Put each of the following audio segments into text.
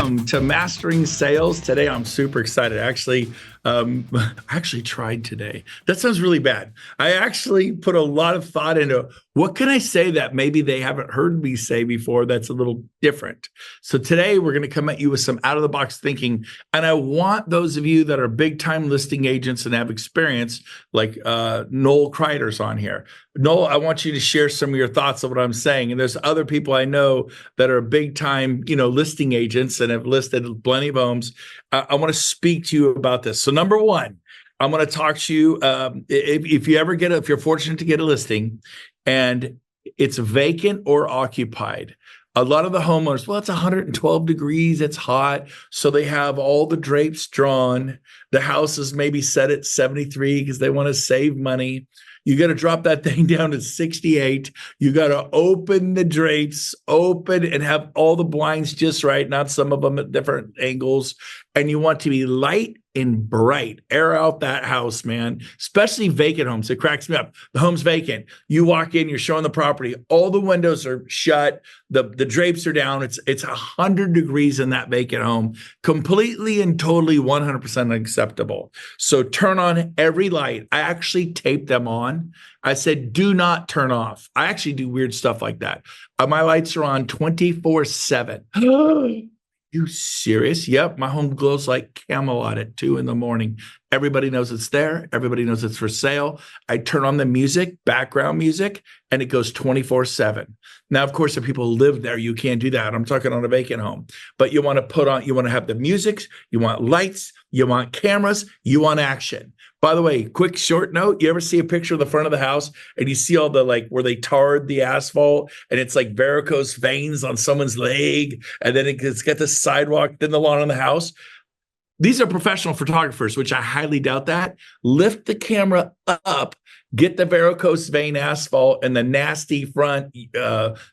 Welcome to Mastering Sales. Today, I'm super excited. I actually tried today. That sounds really bad. I actually put a lot of thought into what can I say that maybe they haven't heard me say before that's a little different. So today, we're going to come at you with some out-of-the-box thinking. And I want those of you that are big-time listing agents and have experience, like Noel Kreider's on here. Noel, I want you to share some of your thoughts of what I'm saying. And there's other people I know that are big-time, listing agents and have listed plenty of homes. I want to speak to you about this. So number one, I'm going to talk to you. If you're fortunate to get a listing and it's vacant or occupied, a lot of the homeowners, well, it's 112 degrees, it's hot. So they have all the drapes drawn. The house is maybe set at 73 because they want to save money. You got to drop that thing down to 68. You got to open the drapes, and have all the blinds just right, not some of them at different angles. And you want to be light and bright. Air out that house, man, especially vacant homes. It cracks me up. The home's vacant. You walk in, you're showing the property. All the windows are shut. The drapes are down. It's 100 degrees in that vacant home. Completely and totally 100% unacceptable. So turn on every light. I actually taped them on. I said, do not turn off. I actually do weird stuff like that. My lights are on 24/7. You serious? Yep. My home glows like Camelot at 2 a.m. Everybody knows it's there. Everybody knows it's for sale. I turn on the music, background music, and it goes 24/7. Now, of course, if people live there, you can't do that. I'm talking on a vacant home. But you want to have the music, you want lights, you want cameras, you want action. By the way, quick short note, you ever see a picture of the front of the house and you see all the where they tarred the asphalt and it's like varicose veins on someone's leg and then it's got the sidewalk, then the lawn on the house? These are professional photographers, which I highly doubt that. Lift the camera up, get the varicose vein asphalt and the nasty front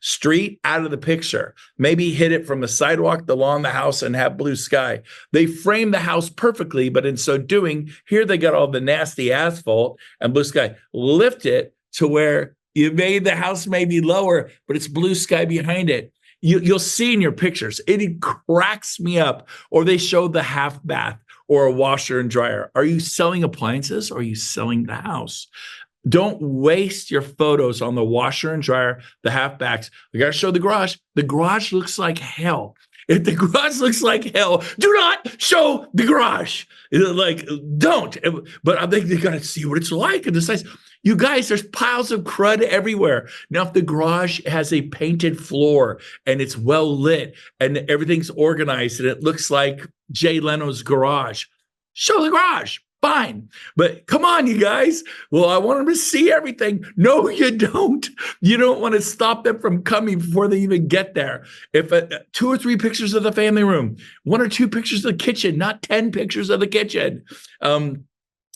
street out of the picture. Maybe hit it from the sidewalk, the lawn, the house, and have blue sky. They frame the house perfectly, but in so doing, here they got all the nasty asphalt and blue sky. Lift it to where you made the house maybe lower, but it's blue sky behind it. You'll see in your pictures, it cracks me up. Or they show the half bath or a washer and dryer. Are you selling appliances or are you selling the house? Don't waste your photos on the washer and dryer, the half backs. We got to show the garage. The garage looks like hell. If the garage looks like hell, do not show the garage. Don't. But I think they got to see what it's like and decide. You guys, there's piles of crud everywhere. Now, if the garage has a painted floor and it's well lit and everything's organized and it looks like Jay Leno's garage, show the garage. Fine. But come on, you guys. Well, I want them to see everything. No, you don't. You don't want to stop them from coming before they even get there. If 2 or 3 pictures of the family room, 1 or 2 pictures of the kitchen, not 10 pictures of the kitchen.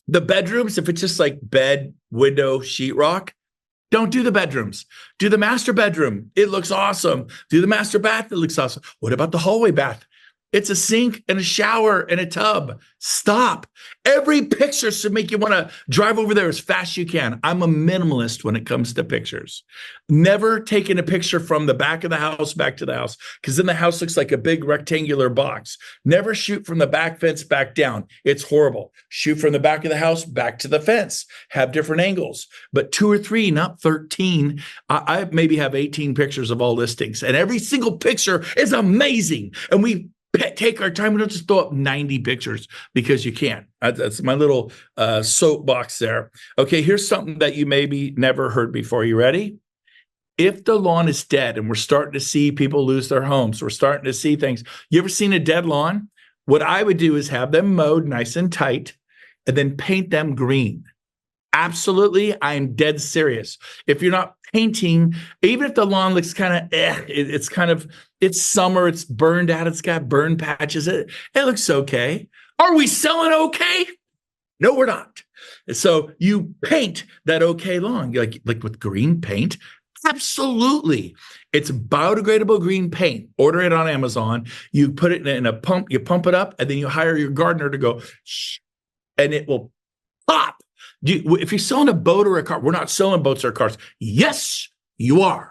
The bedrooms, if it's just like bed, window, sheetrock, don't do the bedrooms. Do the master bedroom. It looks awesome. Do the master bath. It looks awesome. What about the hallway bath? It's a sink and a shower and a tub. Stop. Every picture should make you want to drive over there as fast as you can. I'm a minimalist when it comes to pictures. Never taking a picture from the back of the house back to the house, because then the house looks like a big rectangular box. Never shoot from the back fence back down. It's horrible. Shoot from the back of the house back to the fence. Have different angles, but 2 or 3, not 13. I maybe have 18 pictures of all listings, and every single picture is amazing. And we take our time. We don't just throw up 90 pictures because you can't. That's my little soapbox there. Okay, here's something that you maybe never heard before. You ready? If the lawn is dead and we're starting to see people lose their homes, we're starting to see things. You ever seen a dead lawn? What I would do is have them mowed nice and tight and then paint them green. Absolutely, I'm dead serious. If you're not painting, even if the lawn looks kind of, it's summer, it's burned out, it's got burn patches, it looks okay. Are we selling okay? No, we're not. So you paint that okay lawn, like with green paint. Absolutely. It's biodegradable green paint. Order it on Amazon. You put it in a pump, you pump it up, and then you hire your gardener to go, shh, and it will pop. If you're selling a boat or a car, we're not selling boats or cars. Yes, you are.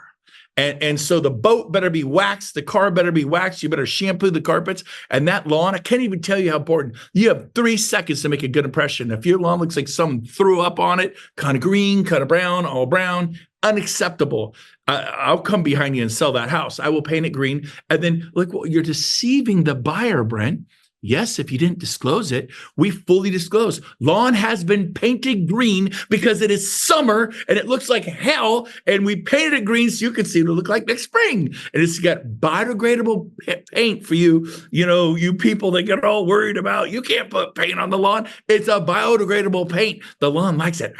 And so the boat better be waxed, the car better be waxed, you better shampoo the carpets, and that lawn, I can't even tell you how important. You have 3 seconds to make a good impression. If your lawn looks like someone threw up on it, kind of green, kind of brown, all brown, unacceptable. I'll come behind you and sell that house. I will paint it green. And then look, well, you're deceiving the buyer, Brent. Yes, if you didn't disclose it, we fully disclose. Lawn has been painted green because it is summer and it looks like hell. And we painted it green so you can see it will look like next spring. And it's got biodegradable paint for you, you people that get all worried about, you can't put paint on the lawn. It's a biodegradable paint. The lawn likes it.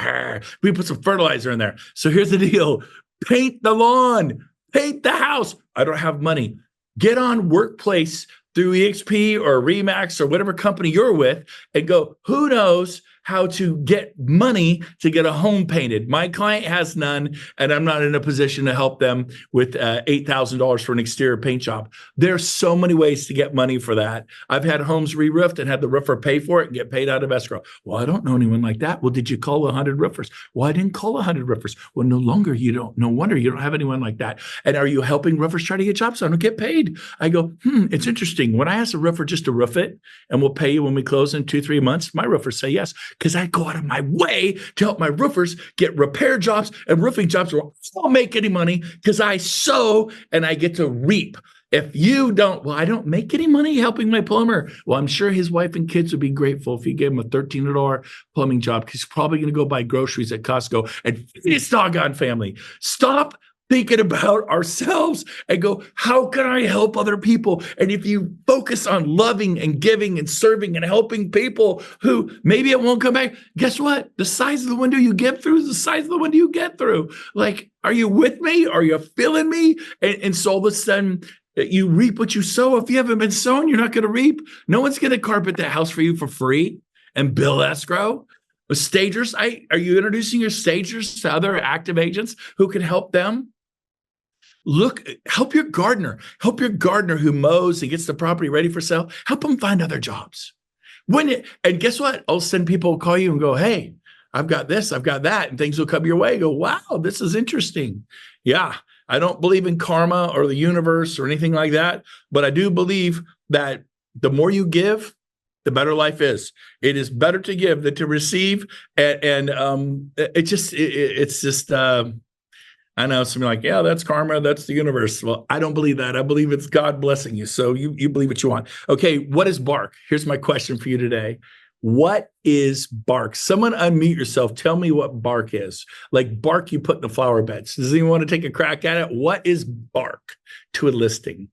We put some fertilizer in there. So here's the deal. Paint the lawn, paint the house. I don't have money. Get on Workplace through EXP or Remax or whatever company you're with and go, who knows how to get money to get a home painted. My client has none, and I'm not in a position to help them with $8,000 for an exterior paint job. There's so many ways to get money for that. I've had homes re-roofed and had the roofer pay for it and get paid out of escrow. Well, I don't know anyone like that. Well, did you call 100 roofers? Well, I didn't call 100 roofers. Well, no wonder you don't have anyone like that. And are you helping roofers try to get jobs? I don't get paid. I go, it's interesting. When I ask a roofer just to roof it and we'll pay you when we close in 2-3 months, my roofers say yes. Because I go out of my way to help my roofers get repair jobs and roofing jobs where I don't make any money because I sow and I get to reap. If you don't, well, I don't make any money helping my plumber. Well, I'm sure his wife and kids would be grateful if you gave him a $1,300 plumbing job because he's probably going to go buy groceries at Costco and feed his doggone family. Stop thinking about ourselves and go, how can I help other people? And if you focus on loving and giving and serving and helping people who maybe it won't come back, guess what? The size of the window you get through is the size of the window you get through. Like, are you with me? Are you feeling me? And so all of a sudden, you reap what you sow. If you haven't been sowing, you're not going to reap. No one's going to carpet that house for you for free and bill escrow. With stagers, are you introducing your stagers to other active agents who can help them? Help your gardener who mows and gets the property ready for sale. Help them find other jobs. And guess what? All of a sudden people will call you and go, hey, I've got this, I've got that, and things will come your way. Go, wow, this is interesting. Yeah, I don't believe in karma or the universe or anything like that, but I do believe that the more you give, the better life is. It is better to give than to receive. And it's just. I know some like, yeah, that's karma. That's the universe. Well, I don't believe that. I believe it's God blessing you. So you believe what you want. Okay, what is bark? Here's my question for you today. What is bark? Someone unmute yourself. Tell me what bark is. Like bark you put in the flower beds. Does anyone want to take a crack at it? What is bark to a listing?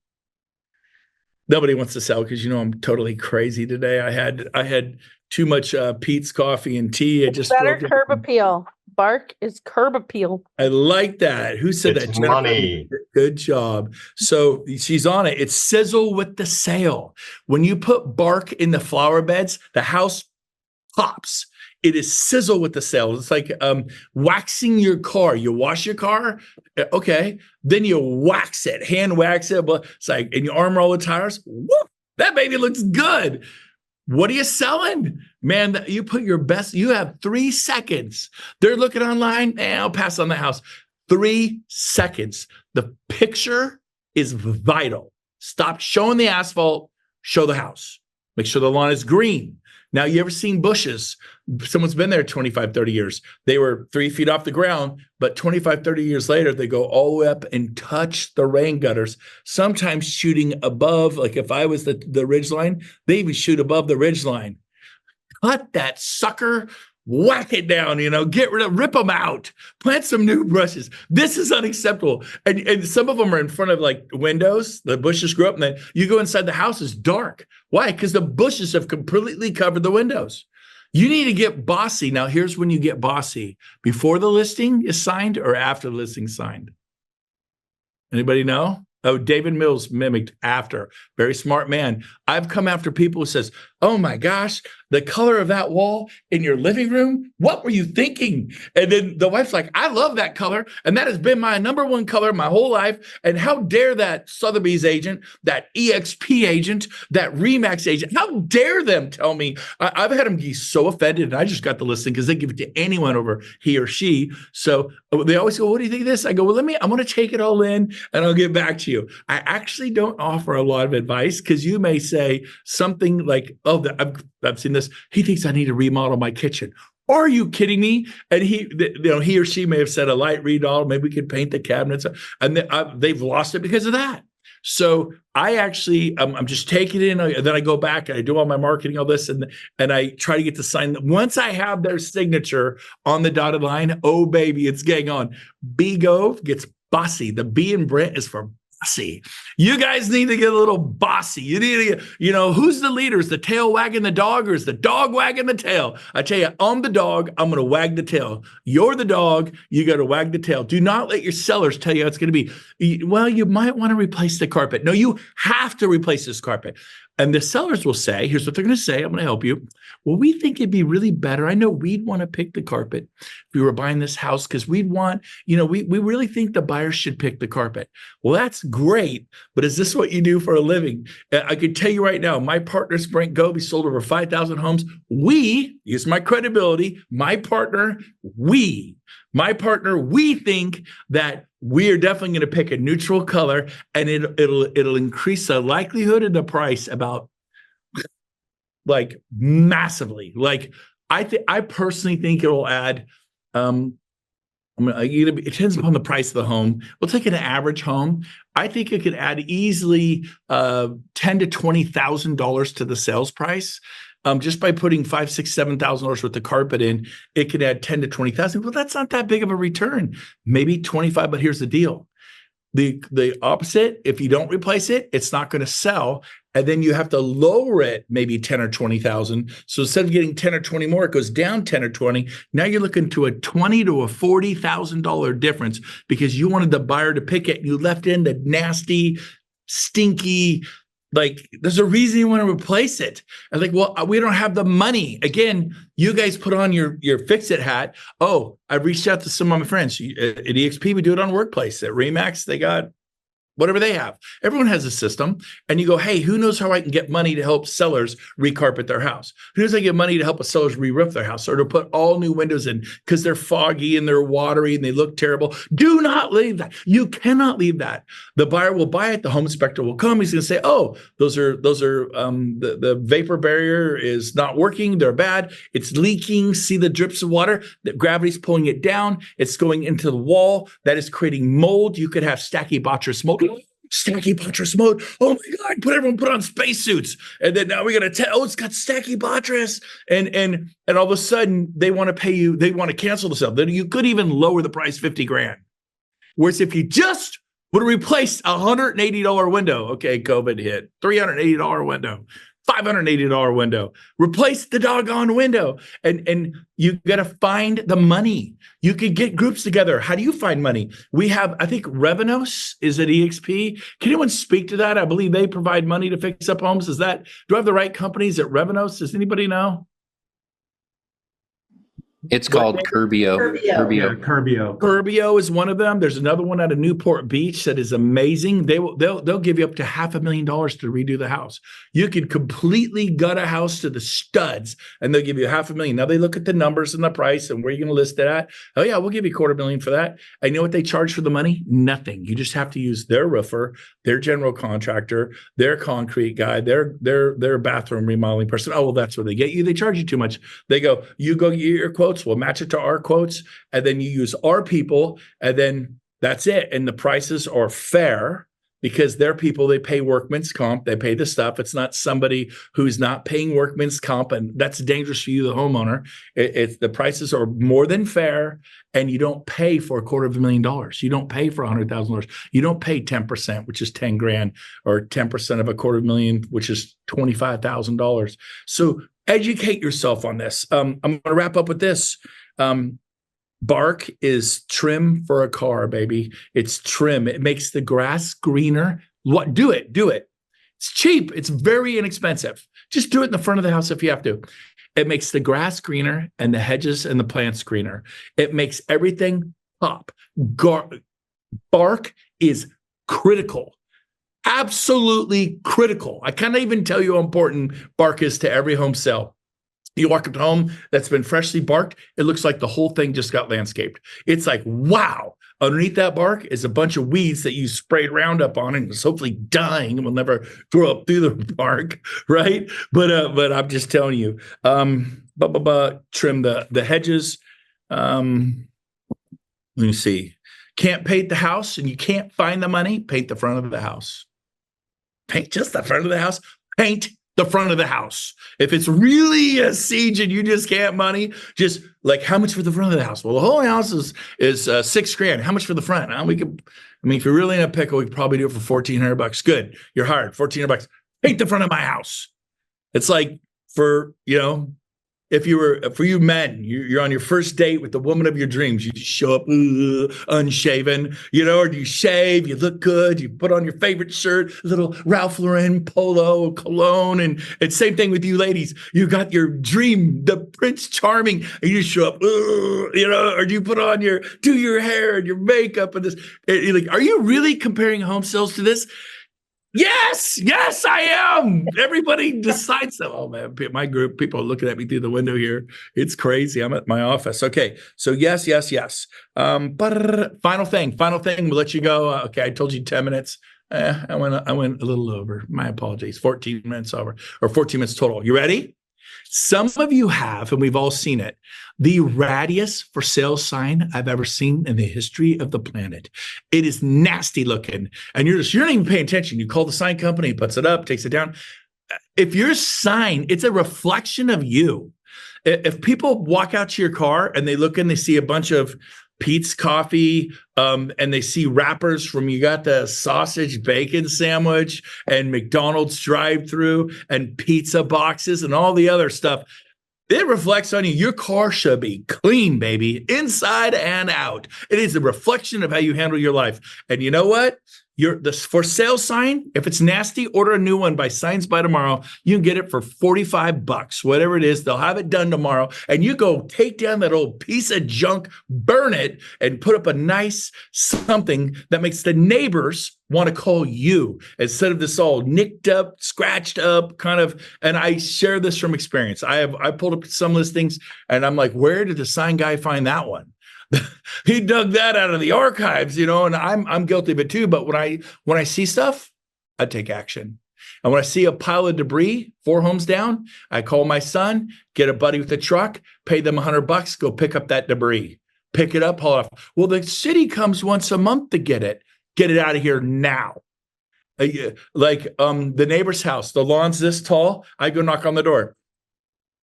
Nobody wants to sell because I'm totally crazy today. I had too much Pete's coffee and tea. I just better curb appeal. Bark is curb appeal. I like that. Who said it's that? Jennifer? Money. Good job. So she's on it. It's sizzle with the sale. When you put bark in the flower beds, the house pops. It is sizzle with the sale. It's like waxing your car. You wash your car, okay. Then you wax it, hand wax it. But it's like, and you armor all the tires. Whoop, that baby looks good. What are you selling? Man, you put your best, you have 3 seconds. They're looking online, I'll pass on the house. 3 seconds. The picture is vital. Stop showing the asphalt, show the house. Make sure the lawn is green. Now, you ever seen bushes? Someone's been there 25, 30 years. They were 3 feet off the ground, but 25, 30 years later, they go all the way up and touch the rain gutters, sometimes shooting above. Like if I was the ridge line, they even shoot above the ridge line. Cut that sucker, whack it down, get rid of, rip them out, plant some new brushes. This is unacceptable. And some of them are in front of like windows. The bushes grew up and then you go inside the house, it's dark. Why? Because the bushes have completely covered the windows. You need to get bossy. Now, here's when you get bossy. Before the listing is signed or after the listing signed? Anybody know? Oh, David Mills mimicked after. Very smart man. I've come after people who says, Oh my gosh, the color of that wall in your living room. What were you thinking? And then the wife's like, I love that color. And that has been my number one color my whole life. And how dare that Sotheby's agent, that EXP agent, that Remax agent, how dare them tell me? I've had them be so offended. And I just got the listing because they give it to anyone over he or she. So they always go, what do you think of this? I go, well, I'm going to take it all in and I'll get back to you. I actually don't offer a lot of advice because you may say something like, oh, I've seen this. He thinks I need to remodel my kitchen. Are you kidding me? And he or she may have said a light remodel. Maybe we could paint the cabinets, and they've lost it because of that. So I actually, I'm just taking it in, and then I go back and I do all my marketing, all this, and I try to get the sign. Once I have their signature on the dotted line, oh baby, it's getting on. Gove gets bossy. The B in Brent is for bossy. You guys need to get a little bossy. You need to get, who's the leader? Is the tail wagging the dog or is the dog wagging the tail? I tell you, I'm the dog. I'm going to wag the tail. You're the dog. You got to wag the tail. Do not let your sellers tell you how it's going to be. Well, you might want to replace the carpet. No, you have to replace this carpet. And the sellers will say, here's what they're going to say. I'm going to help you. Well, we think it'd be really better. I know we'd want to pick the carpet if we were buying this house because we'd want, we really think the buyer should pick the carpet. Well, that's great. But is this what you do for a living? I can tell you right now, my partner's Brent Gove. He sold over 5,000 homes. Use my credibility, my partner, we think that we are definitely going to pick a neutral color, and it'll increase the likelihood of the price about like massively. Like I personally think it will add. It depends upon the price of the home. We'll take an average home. I think it could add easily $10,000 to $20,000 to the sales price. Just by putting $5,000, $6,000, $7,000 worth of carpet in, it could add 10 to 20,000. Well, that's not that big of a return. Maybe 25, but here's the deal. The opposite, if you don't replace it, it's not going to sell. And then you have to lower it maybe 10 or 20,000. So instead of getting 10 or 20 more, it goes down 10 or 20. Now you're looking to a $20,000 to a $40,000 difference because you wanted the buyer to pick it and you left in the nasty, stinky, like there's a reason you want to replace it. And like, well, we don't have the money. Again, you guys put on your fix-it hat. Oh, I reached out to some of my friends at EXP. We do it on Workplace. At Remax, they got whatever they have. Everyone has a system. And you go, hey, who knows how I can get money to help sellers recarpet their house? Who knows how I get money to help sellers re-roof their house or to put all new windows in because they're foggy and they're watery and they look terrible? Do not leave that. You cannot leave that. The buyer will buy it. The home inspector will come. He's going to say, oh, those are the vapor barrier is not working. They're bad. It's leaking. See the drips of water? The gravity's pulling it down. It's going into the wall. That is creating mold. You could have stachybotrys mold. Stachybotrys mode. Oh my God! Everyone put on spacesuits, and then now we're gonna tell. Oh, it's got stachybotrys, and all of a sudden they want to pay you. They want to cancel the sale. Then you could even lower the price $50,000. Whereas if you just would replace a $180 window, okay, COVID hit, $380 window, $580 window, replace the doggone window, and you got to find the money. You could get groups together. How do you find money? We have, I think Revenos is at EXP. Can anyone speak to that? I believe they provide money to fix up homes. Do I have the right companies at Revenos? Does anybody know? It's called Curbio. Yeah, Curbio. Curbio is one of them. There's another one out of Newport Beach that is amazing. They'll give you up to $500,000 to redo the house. You can completely gut a house to the studs, and they'll give you $500,000. Now they look at the numbers and the price and where you're going to list it at. Oh yeah, we'll give you $250,000 for that. I know what they charge for the money? Nothing. You just have to use their roofer, their general contractor, their concrete guy, their bathroom remodeling person. Oh well, that's where they get you. They charge you too much. They go, you go get your quotes. We'll match it to our quotes, and then you use our people, and then that's it. And the prices are fair because they're people, they pay workman's comp, they pay the stuff. It's not somebody who's not paying workman's comp, and that's dangerous for you, the homeowner. The prices are more than fair, and you don't pay for $250,000. You don't pay for $100,000. You don't pay 10%, which is $10,000, or 10% of $250,000, which is $25,000. So educate yourself on this. I'm going to wrap up with this. Bark is trim for a car, baby. It's trim. It makes the grass greener. Do it. It's cheap. It's very inexpensive. Just do it in the front of the house if you have to. It makes the grass greener and the hedges and the plants greener. It makes everything pop. Bark is critical. Absolutely critical. I can't even tell you how important bark is to every home sale. You walk up to a home that's been freshly barked, it looks like the whole thing just got landscaped. It's like, wow. Underneath that bark is a bunch of weeds that you sprayed Roundup on and it's hopefully dying and will never grow up through the bark, right? But I'm just telling you, trim the hedges. Let me see. Can't paint the house and you can't find the money, paint the front of the house. Paint just the front of the house. Paint the front of the house. If it's really a siege and you just can't money, just like how much for the front of the house? Well, the whole house is $6,000. How much for the front? If you're really in a pickle, we could probably do it for $1,400. Good. You're hired. $1,400. Paint the front of my house. It's like for you men, you're on your first date with the woman of your dreams. You just show up unshaven, or you shave, you look good, you put on your favorite shirt, little Ralph Lauren polo, cologne, and it's same thing with you ladies. You got your dream, the Prince Charming, and you show up, or you do your hair and your makeup and this. You're like, are you really comparing home sales to this? Yes, I am. Everybody decides that. Oh man, my group, people are looking at me through the window here. It's crazy. I'm at my office. Okay, so yes. But final thing. We'll let you go. Okay, I told you 10 minutes. I went a little over. My apologies. 14 minutes over, or 14 minutes total. You ready? Some of you have, and we've all seen it, the rattiest for sale sign I've ever seen in the history of the planet. It is nasty looking, and you're not even paying attention. You call the sign company, puts it up, takes it down. If your sign, it's a reflection of you. If people walk out to your car and they look and they see a bunch of Pete's Coffee, and they see wrappers from, you got the sausage bacon sandwich and McDonald's drive-through and pizza boxes and all the other stuff, it reflects on you. Your car should be clean, baby, inside and out. It is a reflection of how you handle your life. And you know what? The for sale sign, if it's nasty, order a new one by Signs by Tomorrow. You can get it for $45, whatever it is. They'll have it done tomorrow. And you go take down that old piece of junk, burn it, and put up a nice something that makes the neighbors want to call you instead of this all nicked up, scratched up kind of. And I share this from experience. I pulled up some listings and I'm like, where did the sign guy find that one? He dug that out of the archives, and I'm guilty of it too. But when I see stuff, I take action. And when I see a pile of debris 4 homes down, I call my son, get a buddy with a truck, pay them $100, go pick up that debris, pick it up, haul it off. Well, the city comes once a month to get it out of here now. The neighbor's house, the lawn's this tall. I go knock on the door.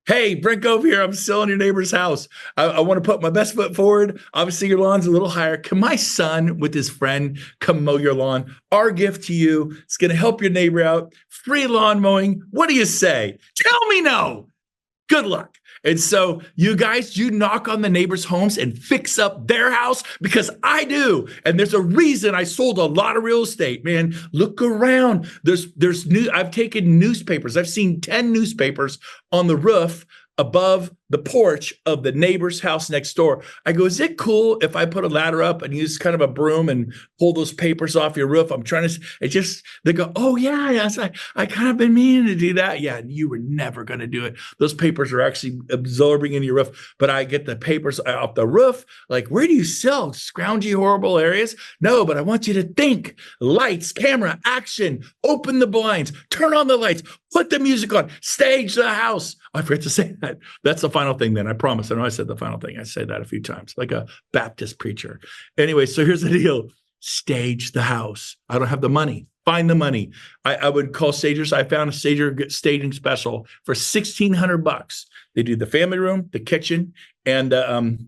Hey, Brent Gove here. I'm selling your neighbor's house. I want to put my best foot forward. Obviously, your lawn's a little higher. Can my son with his friend come mow your lawn? Our gift to you. It's going to help your neighbor out. Free lawn mowing. What do you say? Tell me no. Good luck. And so you guys, you knock on the neighbors' homes and fix up their house, because I do. And there's a reason I sold a lot of real estate, man. Look around. I've taken newspapers. I've seen 10 newspapers on the roof above the porch of the neighbor's house next door. I go, is it cool if I put a ladder up and use kind of a broom and pull those papers off your roof? They go, oh yeah, yes, I kind of been meaning to do that. Yeah, you were never going to do it. Those papers are actually absorbing into your roof, but I get the papers off the roof. Like, where do you sell scroungy, horrible areas? No, but I want you to think. Lights, camera, action, open the blinds, turn on the lights, put the music on, stage the house. I forgot to say that. That's the final thing then. I promise. I know I said the final thing. I say that a few times, like a Baptist preacher. Anyway, so here's the deal. Stage the house. I don't have the money. Find the money. I would call stagers. I found a stager staging special for $1,600. They do the family room, the kitchen, and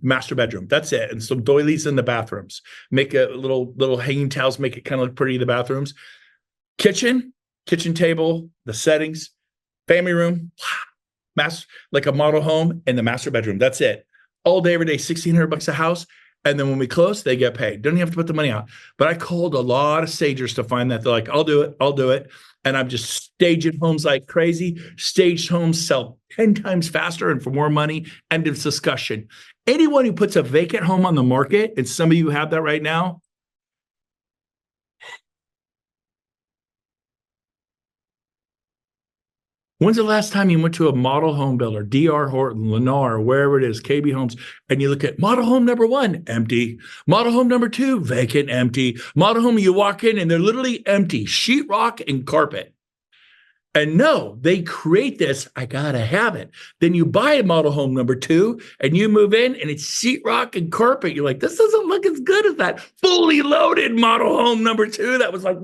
master bedroom. That's it. And some doilies in the bathrooms. Make a little hanging towels, make it kind of look pretty in the bathrooms. Kitchen table, the settings, family room, like a model home, and the master bedroom. That's it. All day, every day, $1,600 a house. And then when we close, they get paid. Don't even have to put the money out. But I called a lot of stagers to find that. They're like, I'll do it. and I'm just staging homes like crazy. Staged homes sell 10 times faster and for more money. End of discussion. Anyone who puts a vacant home on the market, and some of you have that right now, when's the last time you went to a model home builder, DR Horton, Lennar, wherever it is, KB Homes, and you look at model home number 1, empty. Model home number 2, vacant, empty. Model home, you walk in and they're literally empty, sheetrock and carpet. And no, they create this, I gotta have it. Then you buy a model home number 2 and you move in and it's sheetrock and carpet. You're like, this doesn't look as good as that fully loaded model home number 2. That was like,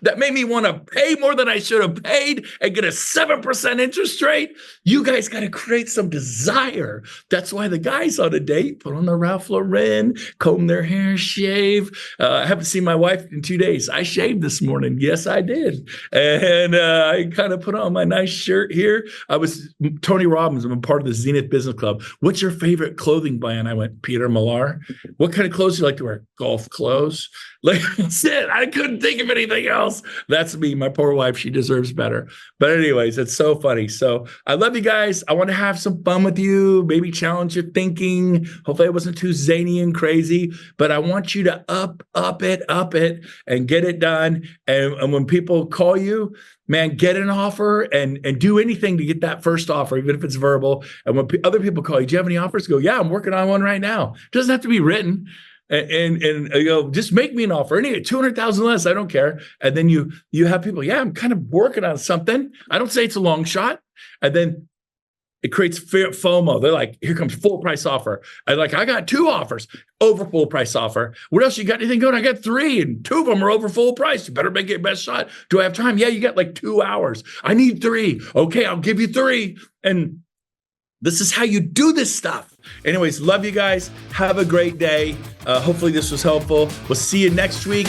that made me want to pay more than I should have paid and get a 7% interest rate. You guys got to create some desire. That's why the guys on a date put on the Ralph Lauren, comb their hair, shave. I haven't seen my wife in 2 days. I shaved this morning. Yes, I did. And I kind of put on my nice shirt here. I was Tony Robbins. I'm a part of the Zenith Business Club. What's your favorite clothing brand? I went, Peter Millar. What kind of clothes do you like to wear? Golf clothes. Like, that's it. I couldn't think of anything else. That's me. My poor wife. She deserves better. But anyways, it's so funny. So I love you guys. I want to have some fun with you. Maybe challenge your thinking. Hopefully I wasn't too zany and crazy, but I want you to up it and get it done. And when people call you, man, get an offer and do anything to get that first offer, even if it's verbal. And when other people call you, do you have any offers? Go, yeah, I'm working on one right now. It doesn't have to be written. And you know, just make me an offer. Anyway, 200,000 less, I don't care. And then you have people, yeah, I'm kind of working on something. I don't say it's a long shot. And then it creates FOMO. They're like, here comes full price offer. And like, I got 2 offers over full price offer. What else? You got anything going? I got 3 and 2 of them are over full price. You better make it your best shot. Do I have time? Yeah, you got like 2 hours. I need 3. Okay, I'll give you 3. And this is how you do this stuff. Anyways, love you guys. Have a great day. Hopefully this was helpful. We'll see you next week.